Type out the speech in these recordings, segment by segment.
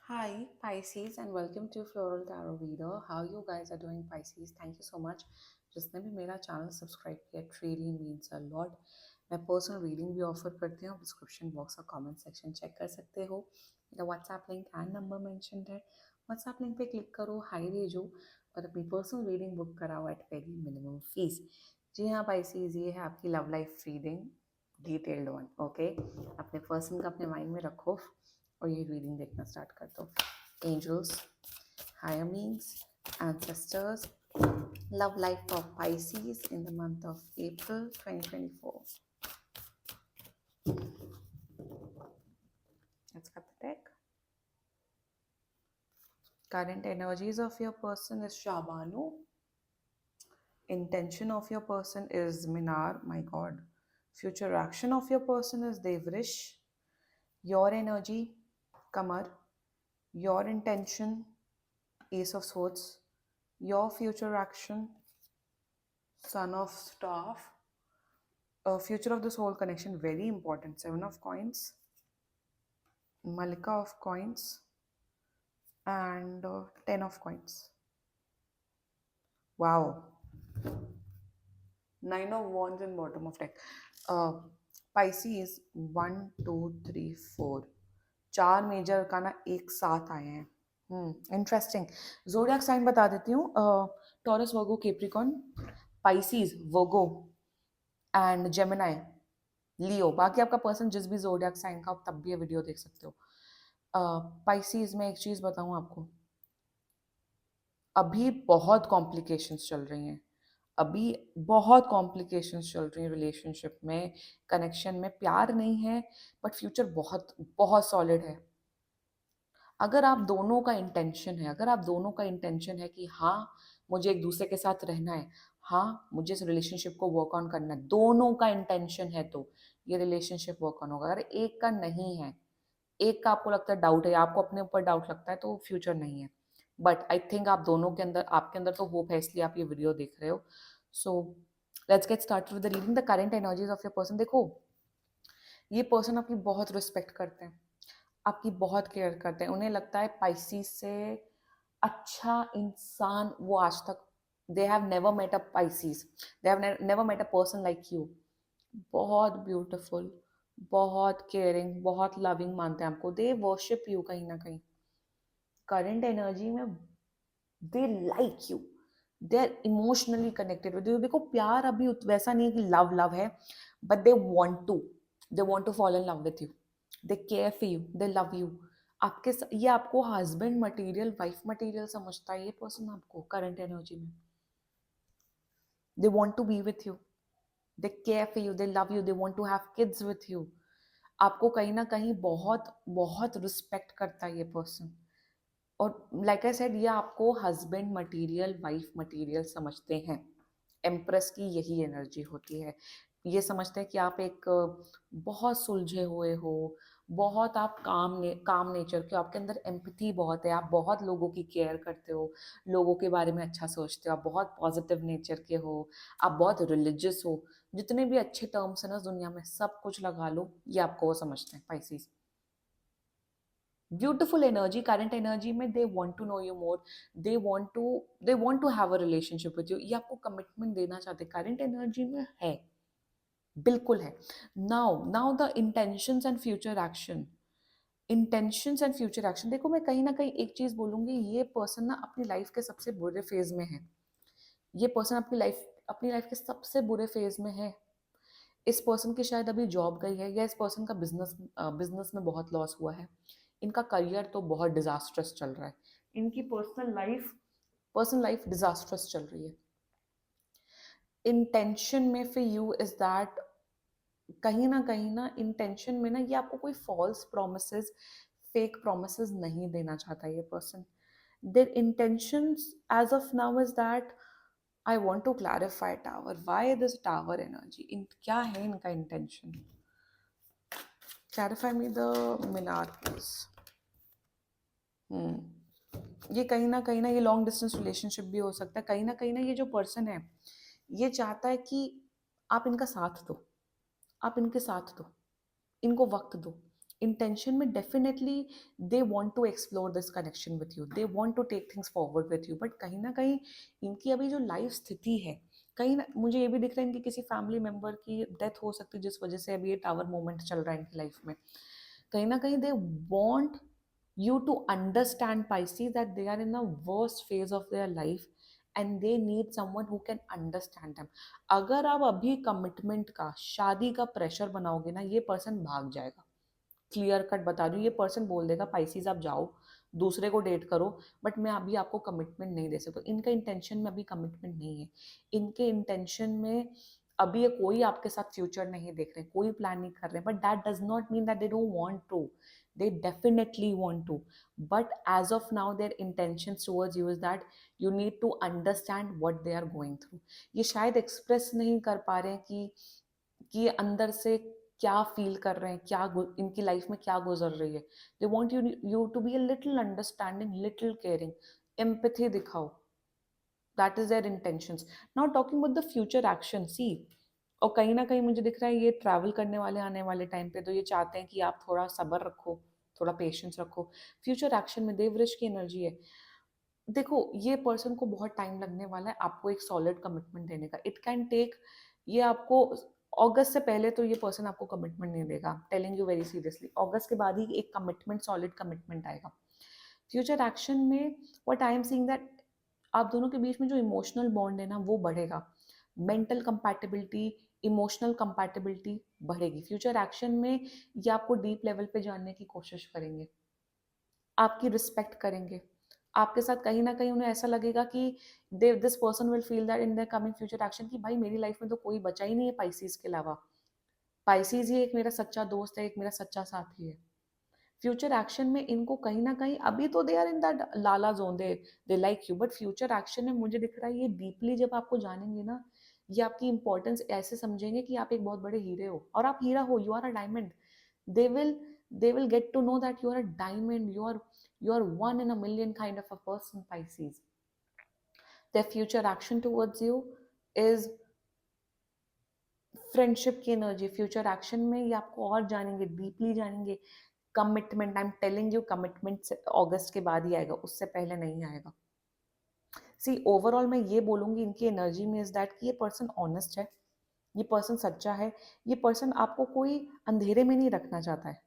Hi, Pisces, and welcome to Floral Tarot Reader. How you guys are doing, Pisces? Thank you so much. जिसने भी मेरा channel subscribe किया, it really means a lot. मैं personal reading भी offer करती हूँ. Description box और comment section check कर सकते हो. मेरा WhatsApp link and number mention है. व्हाट्सएप लिंक पे क्लिक करो, हाई भेजो और अपनी पर्सनल रीडिंग बुक कराओ एट वेरी मिनिमम फीस. जी हाँ पाइसीज, ये है आपकी love life reading, detailed one. Okay, अपने पर्सन का अपने माइंड में रखो और ये रीडिंग देखना स्टार्ट कर दो. Angels, higher beings, ancestors, love life of Pisces in the month of April 2024. Let's cut the deck. Current energies of your person is Shabanu. Intention of your person is Minar, my god. Future action of your person is Devrish. Your energy, Kamar. Your intention, Ace of Swords. Your future action, Son of Staff. Future of the soul connection, very important. Seven of coins, Malika of coins, and ten of coins. Wow. Nine of wands in bottom of deck. Pisces, 1 2 3 4, चार major का ना एक साथ आए हैं. Interesting. Zodiac sign बता देती हूँ. Taurus, Virgo, Capricorn, Pisces, Virgo and Gemini, Leo. बाकी आपका पर्सन जिस भी जोडियक साइन का, आप तब भी ये वीडियो देख सकते हो. पाइसीज में एक चीज बताऊं आपको, अभी बहुत कॉम्प्लिकेशंस चल रही हैं. अभी बहुत कॉम्प्लिकेशंस चल रही हैं रिलेशनशिप में, कनेक्शन में. प्यार नहीं है बट फ्यूचर बहुत बहुत सॉलिड है. अगर आप दोनों का इंटेंशन है, अगर आप दोनों का इंटेंशन है कि हाँ मुझे एक दूसरे के साथ रहना है, हाँ मुझे इस रिलेशनशिप को वर्क ऑन करना है, दोनों का इंटेंशन है, तो ये रिलेशनशिप वर्क ऑन होगा. अगर एक का नहीं है, एक का आपको लगता है डाउट है, आपको अपने ऊपर डाउट लगता है, तो फ्यूचर नहीं है. बट आई थिंक आप दोनों के अंदर, आपके अंदर तो होप है, इसलिए आप ये वीडियो देख रहे हो. So let's get started with the reading. The current energies of your person. देखो, ये पर्सन आपकी बहुत रिस्पेक्ट करते हैं, आपकी बहुत केयर करते हैं. उन्हें लगता है पाइसीज से अच्छा इंसान वो आज तक, they have never met a Pisces, they have never met a person like you. बहुत ब्यूटीफुल, बहुत केयरिंग, बहुत लविंग मानते हैं आपको. दे वर्शिप यू कहीं ना कहीं. करंट एनर्जी में they like you, they are emotionally connected with you. देखो, प्यार अभी वैसा नहीं है कि लव लव है, but they want to follow in love with you. They care for you, they love you. ये आपको हस्बैंड मटेरियल, वाइफ मटेरियल समझता है ये पर्सन आपको करंट एनर्जी में. They want to be with you, they care for you, they love you, they want to have kids with you. आपको कहीं ना कहीं बहुत बहुत रिस्पेक्ट करता है ये पर्सन. और लाइक आई सेड, ये आपको हस्बैंड मटेरियल, वाइफ मटेरियल समझते हैं. एम्प्रेस की यही एनर्जी होती है. ये समझते हैं कि आप एक बहुत सुलझे हुए हो, बहुत आप काम नेचर के हो, आपके अंदर एम्पैथी बहुत है, आप बहुत लोगों की केयर करते हो, लोगों के बारे में अच्छा सोचते हो, आप बहुत पॉजिटिव नेचर के हो, आप बहुत रिलीजियस हो. जितने भी अच्छे टर्म्स हैं ना दुनिया में, सब कुछ लगा लो, ये आपको वो समझते हैं Pisces. Beautiful energy. Current energy में they want to know you more, they want to have a relationship with you. ये आपको कमिटमेंट देना चाहते हैं, करंट एनर्जी में है, बिल्कुल है. Now the intentions and future action. Intentions and future action. देखो, मैं कहीं ना कहीं एक चीज बोलूंगी, ये पर्सन ना अपनी लाइफ के सबसे बुरे फेज में है. ये पर्सन अपनी लाइफ के सबसे बुरे फेज में है. इस पर्सन की शायद अभी जॉब गई है, या इस पर्सन का बिजनेस में बहुत लॉस हुआ है. इनका करियर तो बहुत डिजास्ट्रस चल रहा है. इनकी पर्सनल लाइफ डिजास्ट्रस चल रही है. इंटेंशन में फॉर यू इज दैट, कहीं ना इंटेंशन में ना, ये आपको कोई फॉल्स प्रोमिसेस, फेक प्रोमिसेस नहीं देना चाहता ये person. Their intentions as of now is that, I want to clarify tower. Why this tower energy? क्या है इनका इंटेंशन? क्लैरिफाई मी द मिनार प्लीज. ये कहीं ना ये लॉन्ग डिस्टेंस रिलेशनशिप भी हो सकता है. कहीं ना ये जो पर्सन है, ये चाहता है कि आप इनका साथ दो, आप इनके साथ दो, इनको वक्त दो. इंटेंशन में definitely they want to explore this connection with you, they want to take things forward with you, but कहीं ना कहीं इनकी अभी जो लाइफ स्थिति है, कहीं ना मुझे ये भी दिख रहा है इनकी किसी फैमिली मेंबर की डेथ हो सकती है, जिस वजह से अभी ये टावर मोमेंट चल रहा है इनकी लाइफ में। कहीं ना कहीं they want you to understand Pisces that they are in the worst phase of their life and they need someone who can understand them. अगर आप अभी कमिटमेंट का, शादी का प्रेशर बनाओगे ना, ये पर्सन भाग जाएगा। क्लियर कट बता दूं, ये पर्सन बोल देगा पाइसिस आप जाओ दूसरे को डेट करो, बट मैं अभी आपको कमिटमेंट नहीं दे सकता। इनका इंटेंशन में अभी कमिटमेंट नहीं है, इनके इंटेंशन में अभी ये कोई आपके साथ फ्यूचर नहीं देख रहे, कोई प्लान नहीं कर रहे, but that does not mean that they don't want to, they definitely want to, but as of now their intentions towards you is that you need to understand what they are going through। ये शायद express नहीं कर पा रहे हैं कि ये अंदर से क्या फील कर रहे हैं, क्या इनकी लाइफ में क्या गुजर रही है। They want you to be a little understanding, little caring, empathy दिखाओ, that is their intentions. Now talking about the future action, see, और कहीं ना कहीं मुझे दिख रहा है ये ट्रैवल करने वाले आने वाले टाइम पे, तो ये चाहते हैं कि आप थोड़ा सब्र रखो, थोड़ा पेशेंस रखो। फ्यूचर एक्शन में देववृष की एनर्जी है। देखो ये पर्सन को बहुत टाइम लगने वाला है आपको एक सॉलिड कमिटमेंट देने का। इट कैन टेक, ये आपको अगस्त से पहले तो ये पर्सन आपको कमिटमेंट नहीं देगा, टेलिंग यू वेरी सीरियसली। अगस्त के बाद ही एक कमिटमेंट, सॉलिड कमिटमेंट आएगा। फ्यूचर एक्शन में what I am seeing that आप दोनों के बीच में जो इमोशनल बॉन्ड है ना वो बढ़ेगा, मेंटल कंपैटिबिलिटी, इमोशनल कंपैटिबिलिटी बढ़ेगी। फ्यूचर एक्शन में ये आपको डीप लेवल पे जानने की कोशिश करेंगे, आपकी रिस्पेक्ट करेंगे, आपके साथ कहीं ना कहीं उन्हें ऐसा लगेगा कि they this person will feel that in the coming future action कि भाई मेरी लाइफ में तो कोई बचा ही नहीं है पाइसिस के अलावा, पाइसिस ही एक मेरा सच्चा दोस्त है, एक मेरा सच्चा साथी है। फ्यूचर एक्शन में इनको कहीं ना कहीं अभी तो दे आर इन दैट लाला zone, they like you, but future action में मुझे दिख रहा है ये डीपली जब आपको जानेंगे ना, ये आपकी इंपॉर्टेंस ऐसे समझेंगे कि आप एक बहुत बड़े हीरे हो, और आप हीरा हो, you are a diamond. they will they will get to know that you are a diamond, you are one in a million kind of a person, Pisces। their future action towards you is friendship की energy. Future action में ये आपको और जानेंगे, deeply जानेंगे। Commitment, I am telling you, commitment अगस्त के बाद ही आएगा, उससे पहले नहीं आएगा। सी ओवरऑल मैं ये बोलूंगी इनकी एनर्जी में इज दैट कि ये पर्सन ऑनेस्ट है, ये पर्सन सच्चा है, ये पर्सन आपको कोई अंधेरे में नहीं रखना चाहता है।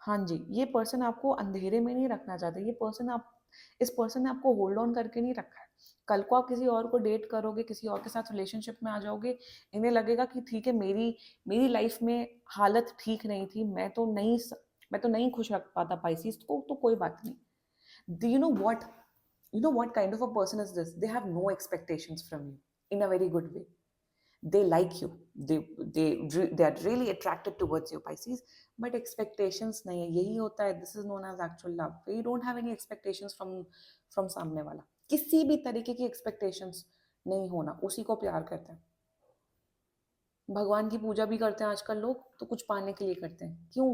हाँ जी, ये पर्सन आपको अंधेरे में नहीं रखना चाहता, ये पर्सन आप, इस पर्सन ने आपको होल्ड ऑन करके नहीं रखा है। कल को आप किसी और को डेट करोगे, किसी और के साथ रिलेशनशिप में आ जाओगे, इन्हें लगेगा कि ठीक है मेरी मेरी लाइफ में हालत ठीक नहीं थी, मैं तो नहीं खुश रख पाता पाइसिस को, तो कोई बात नहीं। Do you know what, you know what kind of a person is this? They have no expectations from you in a very good way. They like you, they are really attracted towards you, Pisces, but expectations nahi hai, yahi hota hai, this is known as actual love। We don't have any expectations from सामने वाला, किसी भी तरीके की expectations नहीं होना, उसी को प्यार करते हैं। भगवान की पूजा भी करते हैं आजकल लोग, तो कुछ पाने के लिए करते हैं, क्यों,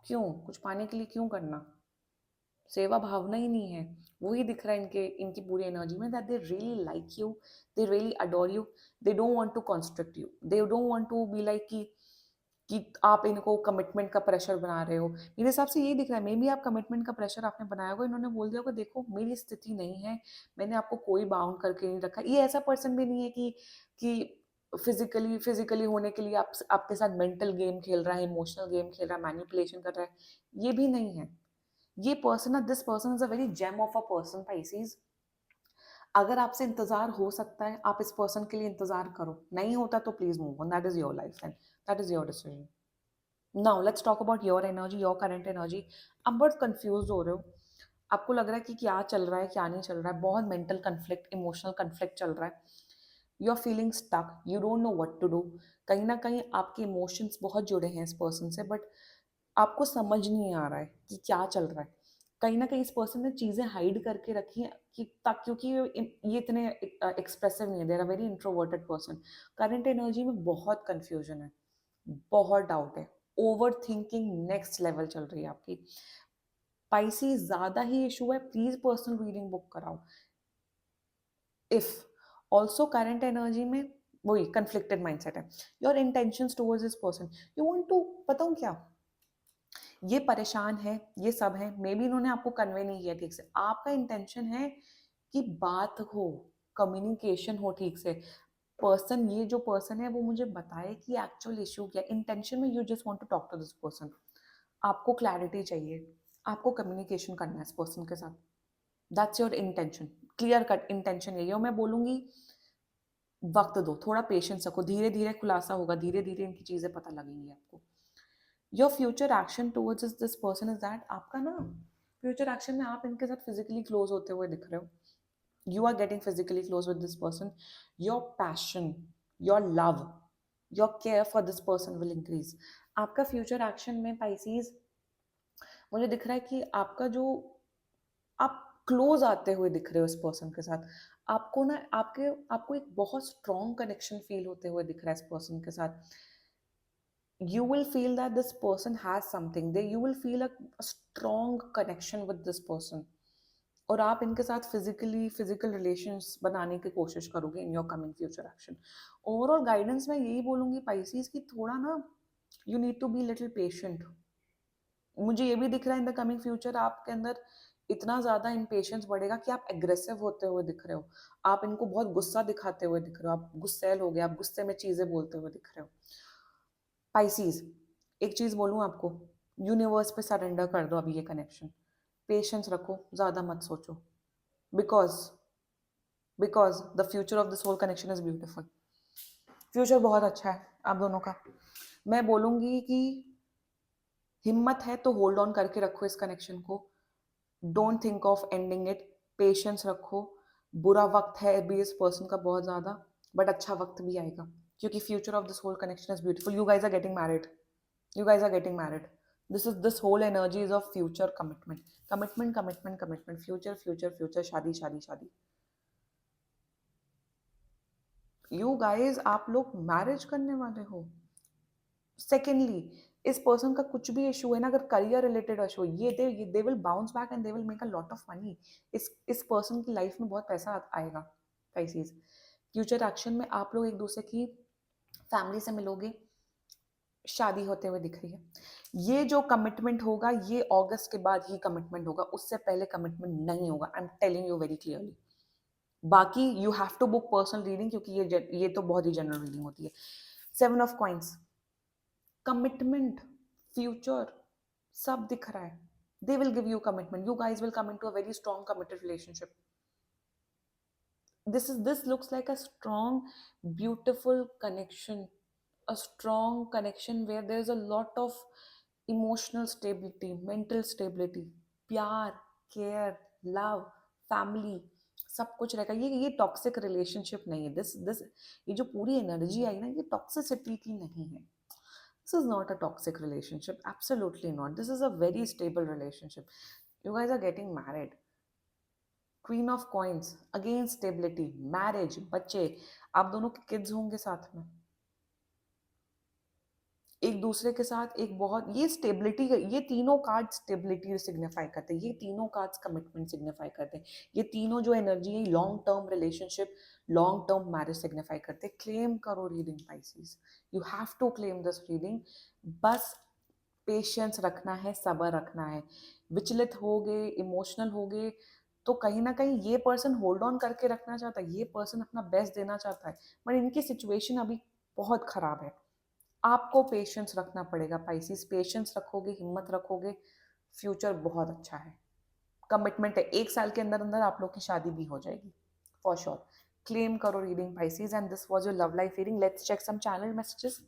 क्यों कुछ पाने के लिए क्यों करना, सेवा भावना ही नहीं है। वही दिख रहा है इनके इनकी पूरी एनर्जी में, that they really like you, they really adore you, they don't want to construct you, they don't want to be like कि आप इनको कमिटमेंट का प्रेशर बना रहे हो। मेरे हिसाब से यही दिख रहा है, मे बी आप कमिटमेंट का प्रेशर आपने बनाया होगा, इन्होंने बोल दिया होगा देखो मेरी स्थिति नहीं है, मैंने आपको कोई बाउंड करके नहीं रखा। ये ऐसा पर्सन भी नहीं है कि फिजिकली होने के लिए आपके साथ मेंटल गेम खेल रहा है, इमोशनल गेम खेल रहा है, मैनिपुलेशन कर रहा है, ये भी नहीं है। ये person, this person is a very gem of a person, Pisces. अगर आपसे इंतजार हो सकता है, आप इस पर्सन के लिए इंतजार करो, नहीं होता तो please move on, that is your life and that is your decision. Now let's talk about your energy, your current energy. आप बहुत कंफ्यूज हो रहे हो, आपको लग रहा है कि क्या चल रहा है क्या नहीं चल रहा है, बहुत मेंटल कन्फ्लिक्ट, इमोशनल कन्फ्लिक्ट चल रहा है, you are feeling stuck, you don't know what to do. कहीं ना कहीं आपके इमोशंस बहुत जुड़े हैं इस पर्सन से, बट आपको समझ नहीं आ रहा है कि क्या चल रहा है। कहीं ना कहीं इस पर्सन ने चीज़ें हाइड करके रखी हैं क्योंकि ये इतने एक्सप्रेसिव नहीं है, there are very introverted person. Current energy में बहुत कंफ्यूजन है, बहुत डाउट है, ओवर थिंकिंग नेक्स्ट लेवल चल रही है आपकी। पाइसी ज्यादा ही इशू है, प्लीज पर्सनल रीडिंग बुक कराओ। इफ ऑल्सो करंट एनर्जी में वही कंफ्लिक्टेड माइंडसेट है, your intentions towards this person, you want to, बताऊं क्या, ये परेशान है, ये सब है, मे बी इन्होंने आपको कन्वे नहीं किया ठीक से। आपका इंटेंशन है कि बात हो, कम्युनिकेशन हो ठीक से। ये जो पर्सन है वो मुझे बताए कि एक्चुअल इश्यू क्या है। इंटेंशन में you just want to talk to this person. आपको क्लैरिटी चाहिए, आपको कम्युनिकेशन करना है इस पर्सन के साथ। That's your intention, clear cut intention यही है। और मैं बोलूंगी वक्त दो, थोड़ा पेशेंस रखो, धीरे धीरे खुलासा होगा, धीरे धीरे इनकी चीजें पता लगेंगी आपको। Your future action towards this person is that, आपका ना फ्यूचर एक्शन में आप इनके साथ फिजिकली क्लोज होते हुए दिख रहे हो। You are getting physically close with this person. Your passion, your love, your care for this person will increase. आपका फ्यूचर एक्शन में पाइसीज मुझे दिख रहा है कि आपका जो आप क्लोज आते हुए दिख रहे हो इस पर्सन के साथ। आपको ना आपको एक बहुत स्ट्रॉन्ग कनेक्शन फील होते हुए दिख रहा है इस पर्सन के साथ। You will feel that this person has something. You will feel a strong connection with this person. और आप इनके साथ फिजिकल रिलेशंस बनाने की कोशिश करोगे in your coming future action. Overall guidance मैं यही बोलूंगी पाइसीज की थोड़ा ना you need to be little patient. मुझे ये भी दिख रहा है इन द कमिंग फ्यूचर आपके अंदर इतना ज्यादा इम्पेशेंस बढ़ेगा कि आप एग्रेसिव होते हुए दिख रहे हो। आप इनको बहुत गुस्सा दिखाते हुए दिख रहे हो, आप गुस्सैल हो गए, आप गुस्से में चीजें बोलते हुए दिख रहे हो। पाइसीज एक चीज बोलूं आपको, यूनिवर्स पे सरेंडर कर दो अभी ये कनेक्शन। पेशेंस रखो, ज्यादा मत सोचो। Because because the future of this whole connection is beautiful. Future बहुत अच्छा है आप दोनों का। मैं बोलूंगी कि हिम्मत है तो होल्ड ऑन करके रखो इस कनेक्शन को। Don't think of ending it. Patience रखो। बुरा वक्त है भी इस पर्सन का बहुत ज्यादा, बट अच्छा वक्त भी आएगा, क्योंकि future of this whole connection is beautiful. You guys are getting married. You guys are getting married. This whole energy is of future commitment, commitment commitment commitment, future future future, शादी शादी शादी। You guys आप लोग marriage करने वाले हो। Secondly, इस person का कुछ भी इशू है ना, अगर career related issue, they will bounce back and they will make a lot of money. इस पर्सन की लाइफ में बहुत पैसा आएगा। पाइसेस फ्यूचर एक्शन में आप लोग एक दूसरे की फैमिली से मिलोगे, शादी होते हुए दिख रही है। ये जो कमिटमेंट होगा ये अगस्त के बाद ही कमिटमेंट होगा, उससे पहले कमिटमेंट नहीं होगा। I am telling you very clearly. बाकी you have to book personal reading, क्योंकि ये तो बहुत ही जनरल रीडिंग होती है। 7 ऑफ कॉइंस, कमिटमेंट, फ्यूचर सब दिख रहा है। They will give you commitment, you guys will come into a very strong committed relationship. This looks like a strong, beautiful connection, a strong connection where there's a lot of emotional stability, mental stability, प्यार, care, love, family, सब कुछ रहेगा। ये toxic relationship नहीं है। This ये जो पूरी एनर्जी आई ना, ये टॉक्सिसिटी की नहीं है। This is not a toxic relationship, absolutely not. This is a very stable relationship. You guys are getting married. Queen of coins, again stability, marriage, बच्चे, आप दोनों के किड्स होंगे साथ में, एक दूसरे के साथ एक बहुत ये स्टेबिलिटी, ये तीनों कार्ड स्टेबिलिटी सिग्निफाई करते हैं, ये तीनों कार्ड्स कमिटमेंट सिग्निफाई करते हैं, ये तीनों जो एनर्जी है long term relationship, long term marriage signify करते हैं। क्लेम करो reading Pisces, you have to claim this reading. बस पेशेंस रखना है, सब्र रखना है। विचलित हो गए, इमोशनल हो गए, तो कहीं ना कहीं ये पर्सन होल्ड ऑन करके रखना चाहता है, ये पर्सन अपना बेस्ट देना चाहता है, पर इनकी सिचुएशन अभी बहुत खराब है। आपको पेशेंस रखना पड़ेगा पाइसिस। पेशेंस रखोगे, हिम्मत रखोगे, फ्यूचर बहुत अच्छा है। कमिटमेंट है, 1 साल के अंदर अंदर आप लोग की शादी भी हो जाएगी फॉर श्योर। क्लेम करो reading Pisces. And this was your love life reading. Let's check some channel messages.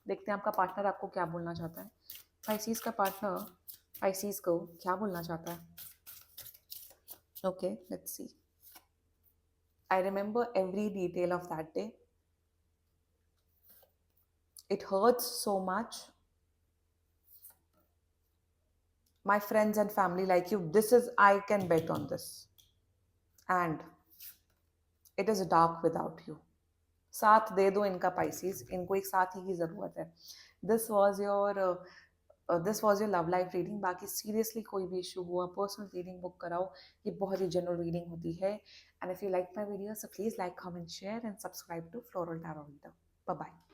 देखते हैं आपका पार्टनर आपको क्या बोलना चाहता है। पाइसिस का पार्टनर पाइसिस को क्या बोलना चाहता है। Okay, let's see. I remember every detail of that day. It hurts so much. My friends and family like you, I can bet on this. And it is dark without you. साथ दे दो इनका Pisces, इनको एक साथी की जरूरत है। This was your love life reading. बाकी सीरियसली कोई भी इशू हुआ, पर्सनल रीडिंग बुक कराओ, ये बहुत ही जनरल रीडिंग होती है। And if you like my video, so please like, comment, share and subscribe to floral tarot reader. Bye bye.